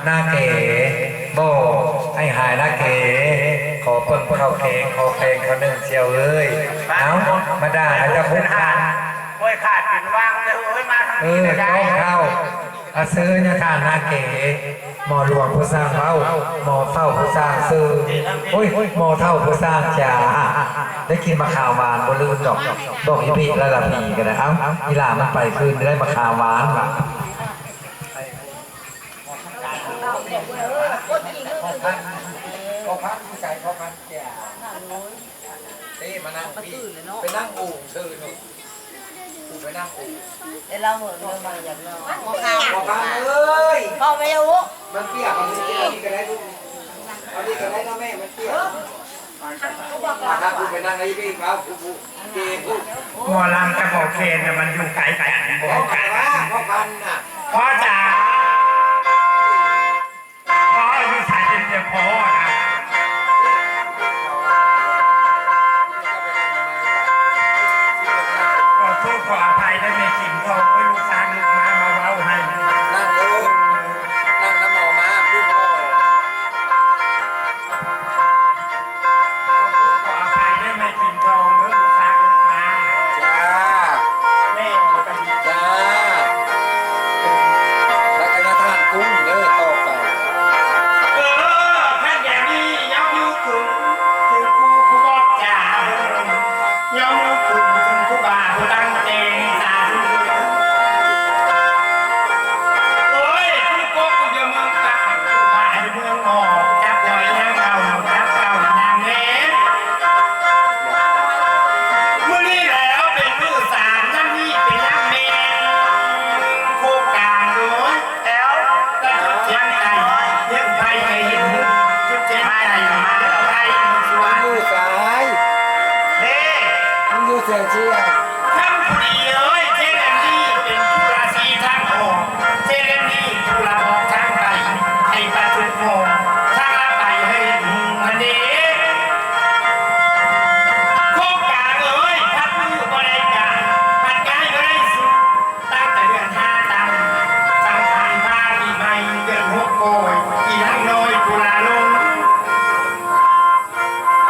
หน้าเก๋โบให้หายหน้าเก๋ขอเพิ่งเข้าเพลงขอเพลงเขาหนึ่งเชียวเอ้ยเอามาด่าจะพูดกันโอ้ยขาดกินว่างเลยโอ้ยมาทางนี้เลยได้เข้าอาซื้อเนี่ยทานหน้าเก๋หมอหลวงผู้สร้างเฝ้าหมอเฝ้าผู้สร้างซื้อโอ้ยหมอเท่าผู้สร้างจ่าได้กินมะขามหวานบลืมดอกบอกอีพีแล้วละพีกันนะเอ้าอีหลามันไปคืนได้มะขามหวานว่ะพอพักผู้ชายพอพักแก่เต้มานั่งพี่ไปนั่งอู่ซื้อหนูอู่ไปนั่งอู่เดี๋ยวเราเหมือนเราอย่างเราพอพักเอ้ยพ่อไม่รู้มันเปียกมันเปียกนี่ก็ได้ลูกเอาดีก็ได้นะแม่มันเปียกนะครับอู่ไปนั่งไอ้พี่ครับอู่เก๋อู่หมอลำกับหมอเคนมันอยู่ไกลกันบอกกันพ่อพันน่ะพ่อจ๋าพ่ออยู่สายเดียวพ่อนะขออภัยได้ไม่จริงทองไว้ลูกสาวลูกม้ามาเว้าให้นั่งเลยนั่งน้ำหมอมาพูดพ่อขออภัยได้ไม่จริงทองไว้ลูกสาวลูกม้าจ้าแม่กันจ้าแล้วก็ทานกุ้งเด้อต่อไปท่านอย่างนี้ย้ำยุคุงถึงกูบอกจ่าย้ำยุคุงถึงกูบ่ากูตั้งเตงสาธุโอ้ยกูโก้กูจะมึงตากูบ่าเมืองออกจับหอยนางเก่าจับเก่านางเล็กมื้อนี้แล้วเป็นมื้อสามนั่นนี่เป็นยักษ์เมนโคกาโน้นแล้วก็จุดเทียนไก่เลี้ยงไผ่ให้เห็นจุดเทียนไก่มาไก่สว มัน น อยู่สาย เฮ้ มันอยู่เสียเชีย ทั้งผู้ดีเอ้ยเจเรนนี่เป็นผู้ราศีทางออกเจเรนนี่ผู้ลาออกทางไปให้ปะทุกโมงทางละไปให้หุงอันนี้โคกกาเอ้ยพัดมือบ่ได้กาพัดกายบ่ได้สุดตั้งแต่เดือนห้าตังสังขารพาปีใหม่เดือนหกโกยอีนังน้อยผู้ลาลง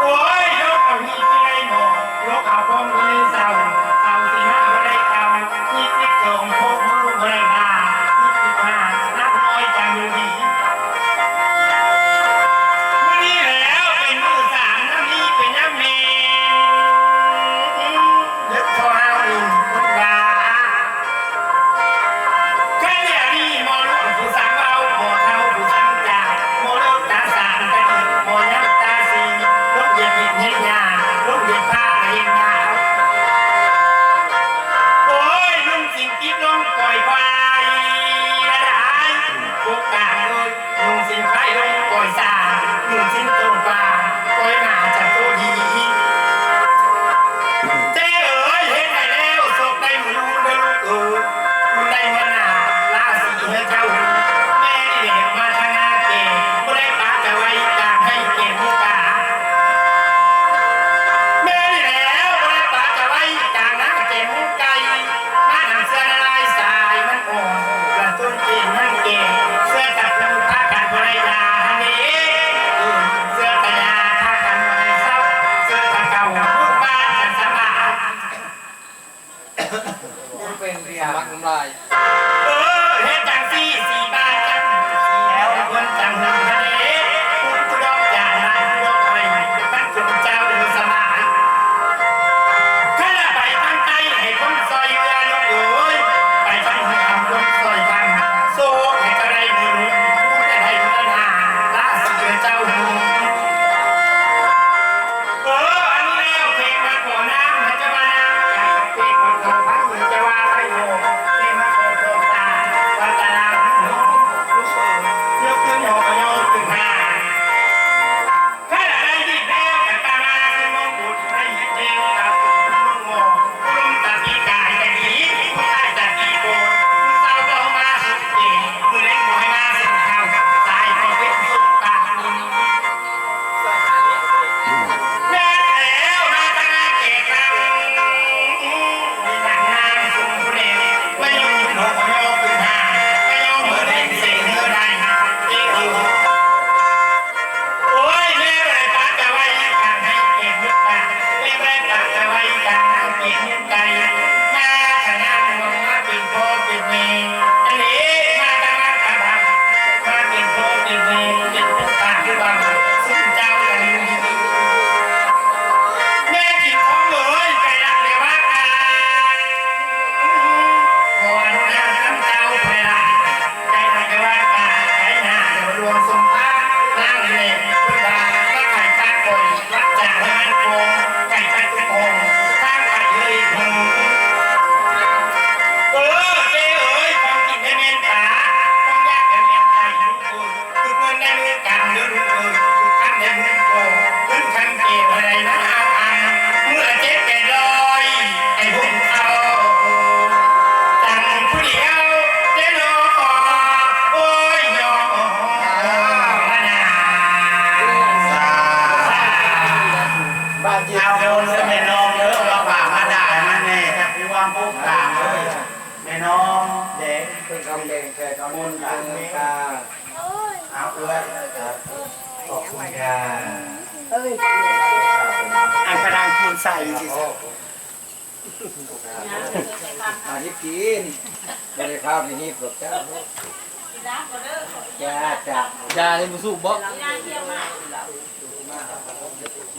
โอ้ยยกเอาหีบไปให้หมอยกเอาพงไปให้เศร้าเศร้าสิห้าบ่ได้เก่า22พกมือบ่ได้มา25นับน้อยจังอยู่ดีมื้อนี้แล้วเป็นมื้อสามน้ำนี้เป็นน้ำเมเด็กพอเฮาอยู่คนว่าแค่เดี๋ยวนี้หมอหลวงผู้สังเอาหมอเฒ่าผู้สังจ่าหมอเลิกตาสารตาดีหมอยักษ์ตาสีลูกเย็บเฮ็ดยาลูกเย็บผ้าเฮ็ดยาโอ้ยลุงสิงกิ๊บลงปล่อยควายละได้พวกกาเลยลุงสิงไฟลงปล่อยสาลุงสิงต้นฟ้าปล่อยหมาจากตัวดีเจ้เอ๋ยเฮ็ดให้แล้วศพได้หมูได้ลูกมึงได้มาหนาลาสีให้เจ้าแม่นี่เด็กมาทางหน้าเก๋บ่ได้ปากจะไว้กลางให้เก็บมุกาแม่นี่แล้วบ่ได้ปากจะไว้กลางนะเก็บมุกไก่มาหนังเสื้อละลายสายมันอ่อนกระตุ้นเก่งมันเก่งเสื้อกับน้ำผ้ากันบ่ได้ยาฮันนี่เสื้อกะยาผ้ากันบ่ได้เศร้าเสื้อกะเก่าลูกบ้านกันสบาย มันเป็นเรียมักน้ำลาย เฮ็ดจังสี่บาทจังแล้วคนจังหนึ่งทะเลคุณผู้ดอกจานลายผู้ดอกไปบ้านคุณเจ้าอยู่สบายข้าไปทางใต้ให้คนซอยเรือลงเอ้ยไปทางเหนือคนซอยทางโซ่ให้กระไรมือพูดให้เงินหาล่าสุดเจ้าหูอันนี้แล้วเพลงมาขอน้ำให้จะมาน้ำจากเพลงมาขอพักมือจะว่าไปโยเพลงมาขอโท พวกกลางเลยแม่น้องเด็ก เป็นคำแดงแค่คำมุนตา เอาเอื้อย ขอบคุณค่ะ อันกระดังคูณใส่สิ อาทิตย์กินบริภาพในนี้ปลดเจ้าจ้าจ้าย าเลยมาสู้บ่ ย